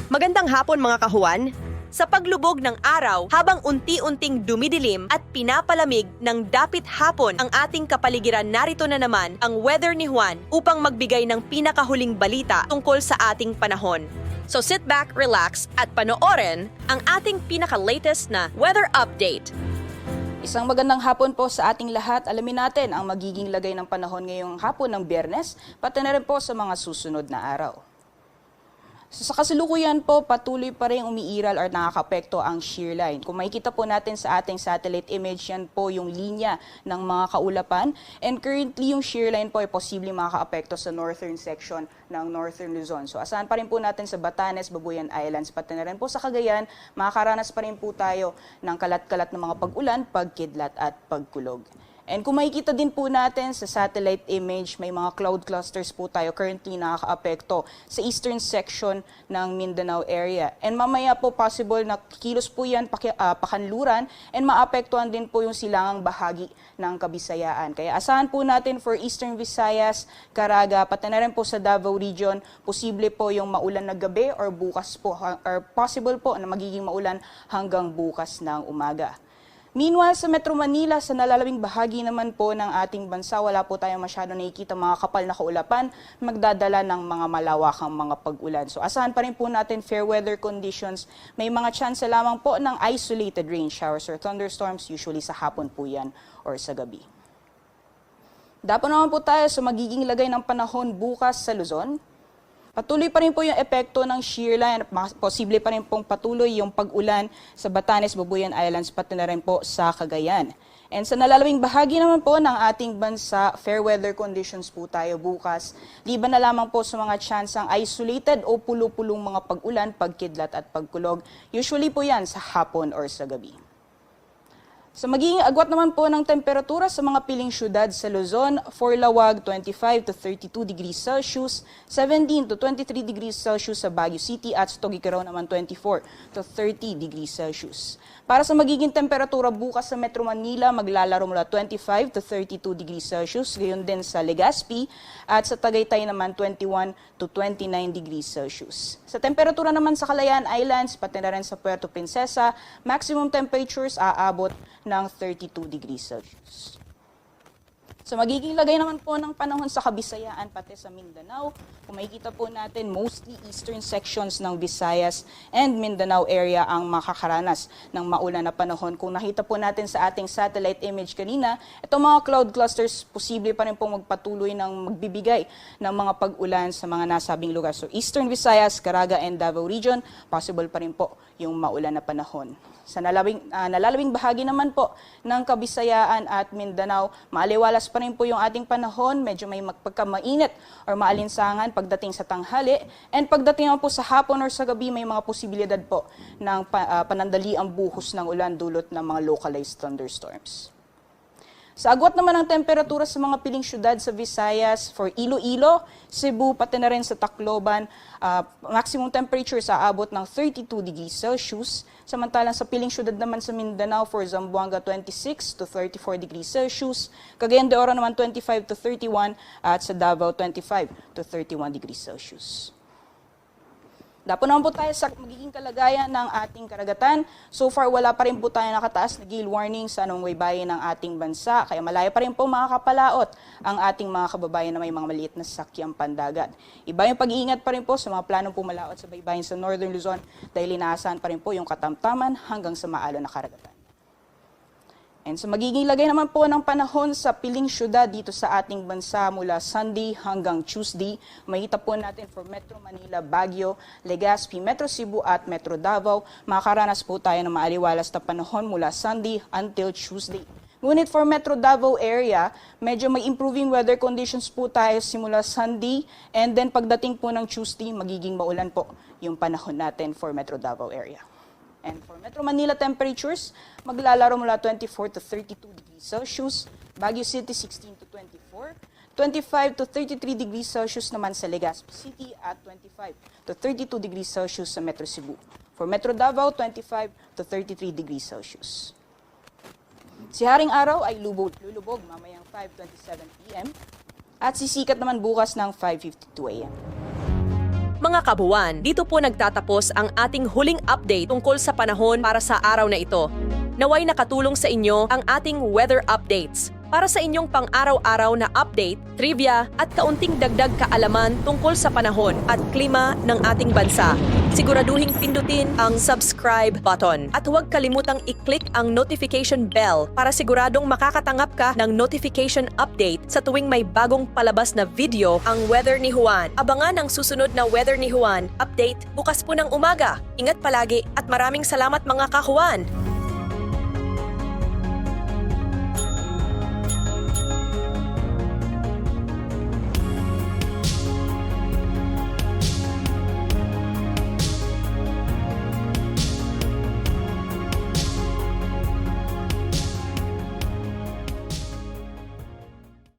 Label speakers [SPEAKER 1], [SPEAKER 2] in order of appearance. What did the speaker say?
[SPEAKER 1] Magandang hapon mga kahuan. Sa paglubog ng araw, habang unti-unting dumidilim at pinapalamig ng dapit hapon ang ating kapaligiran, narito na naman ang weather ni Juan upang magbigay ng pinakahuling balita tungkol sa ating panahon. So sit back, relax at panoorin ang ating pinaka-latest na weather update.
[SPEAKER 2] Isang magandang hapon po sa ating lahat. Alamin natin ang magiging lagay ng panahon ngayong hapon ng Biyernes, pati na rin po sa mga susunod na araw. So, sa kasalukuyan po, patuloy pa rin umiiral or nakakapekto ang shear line. Kung makikita po natin sa ating satellite image, yan po yung linya ng mga kaulapan. And currently, yung shear line po ay posibleng makakaapekto sa northern section ng Northern Luzon. So asahan pa rin po natin sa Batanes, Babuyan Islands, pati na rin po sa Cagayan, makakaranas pa rin po tayo ng kalat-kalat ng mga pag-ulan, pagkidlat at pagkulog. And kung makikita din po natin sa satellite image, may mga cloud clusters po tayo currently nakakaapekto sa eastern section ng Mindanao area. And mamaya po possible na kilos po yan pakanluran and maapektuhan din po yung silangang bahagi ng Kabisayaan. Kaya asahan po natin for Eastern Visayas, Caraga, pati na rin po sa Davao Region, posible po yung maulan na gabi or bukas po, or possible po na magiging maulan hanggang bukas ng umaga. Meanwhile, sa Metro Manila, sa nalalabing bahagi naman po ng ating bansa, wala po tayong masyado nakikita mga kapal na kaulapan, magdadala ng mga malawakang mga pag-ulan. So asahan pa rin po natin fair weather conditions. May mga chance lamang po ng isolated rain showers or thunderstorms, usually sa hapon po yan or sa gabi. Dapat naman po tayo sa magiging lagay ng panahon bukas sa Luzon. Patuloy pa rin po yung epekto ng shear line, posible pa rin pong patuloy yung pag-ulan sa Batanes, Babuyan Islands, pati na rin po sa Cagayan. And sa nalalawing bahagi naman po ng ating bansa, fair weather conditions po tayo bukas. Liban na lamang po sa mga tsansang isolated o pulo-pulong mga pag-ulan, pagkidlat at pagkulog. Usually po yan sa hapon or sa gabi. Sa magiging agwat naman po ng temperatura sa mga piling syudad sa Luzon, for Lawag 25 to 32 degrees Celsius, 17 to 23 degrees Celsius sa Baguio City at sa Tugigaraw naman 24 to 30 degrees Celsius. Para sa magiging temperatura bukas sa Metro Manila, maglalaro mula 25 to 32 degrees Celsius, gayon din sa Legazpi at sa Tagaytay naman 21 to 29 degrees Celsius. Sa temperatura naman sa Kalayaan Islands, pati na rin sa Puerto Princesa, maximum temperatures aabot ng 32 degrees Celsius. So magiging lagay naman po ng panahon sa Kabisayaan pati sa Mindanao. Kung makikita po natin, mostly eastern sections ng Visayas and Mindanao area ang makakaranas ng maulan na panahon. Kung nakita po natin sa ating satellite image kanina, itong mga cloud clusters posible pa rin pong magpatuloy ng magbibigay ng mga pag-ulan sa mga nasabing lugar. So eastern Visayas, Caraga and Davao Region, possible pa rin po yung maulan na panahon. Sa nalalabing bahagi naman po ng Kabisayaan at Mindanao, maaliwalas pa rin po yung ating panahon, medyo may pagkamainit or maalinsangan pagdating sa tanghali. And pagdating naman po sa hapon or sa gabi, may mga posibilidad po ng panandaliang buhos ng ulan dulot ng mga localized thunderstorms. Sa agwat naman ng temperatura sa mga piling syudad sa Visayas, for Iloilo, Cebu, pati na rin sa Tacloban, maximum temperature sa abot ng 32 degrees Celsius. Samantalang sa piling syudad naman sa Mindanao, for Zamboanga, 26 to 34 degrees Celsius. Cagayan de Oro naman 25 to 31 at sa Davao 25 to 31 degrees Celsius. Dapat naman po tayo sa magiging kalagayan ng ating karagatan. So far, wala pa rin po tayo nakataas na gale warning sa anong waybayin ng ating bansa. Kaya malaya pa rin po makakapalaot ang ating mga kababayan na may mga maliit na sasakyang pandagat. Iba yung pag-iingat pa rin po sa mga planong pumalaot sa baybayin sa Northern Luzon dahil inaasahan pa rin po yung katamtaman hanggang sa maalon na karagatan. And sa magiging lagay naman po ng panahon sa piling syudad dito sa ating bansa mula Sunday hanggang Tuesday, makita po natin for Metro Manila, Baguio, Legazpi, Metro Cebu at Metro Davao, makakaranas po tayo ng maaliwalas na panahon mula Sunday until Tuesday. Ngunit for Metro Davao area, medyo may improving weather conditions po tayo simula Sunday and then pagdating po ng Tuesday, magiging maulan po yung panahon natin for Metro Davao area. And for Metro Manila temperatures, maglalaro mula 24 to 32 degrees Celsius, Baguio City 16 to 24, 25 to 33 degrees Celsius naman sa Legazpi City at 25 to 32 degrees Celsius sa Metro Cebu. For Metro Davao, 25 to 33 degrees Celsius. Si Haring Araw ay lulubog mamayang 5:27 p.m. at sisikat naman bukas ng 5:52 a.m.
[SPEAKER 1] Mga kabuwan, dito po nagtatapos ang ating huling update tungkol sa panahon para sa araw na ito. Naway nakatulong sa inyo ang ating weather updates para sa inyong pang-araw-araw na update, trivia at kaunting dagdag kaalaman tungkol sa panahon at klima ng ating bansa. Siguraduhing pindutin ang subscribe button at huwag kalimutang i-click ang notification bell para siguradong makakatanggap ka ng notification update sa tuwing may bagong palabas na video ang Weather ni Juan. Abangan ang susunod na Weather ni Juan update bukas po ng umaga. Ingat palagi at maraming salamat mga ka-Juan!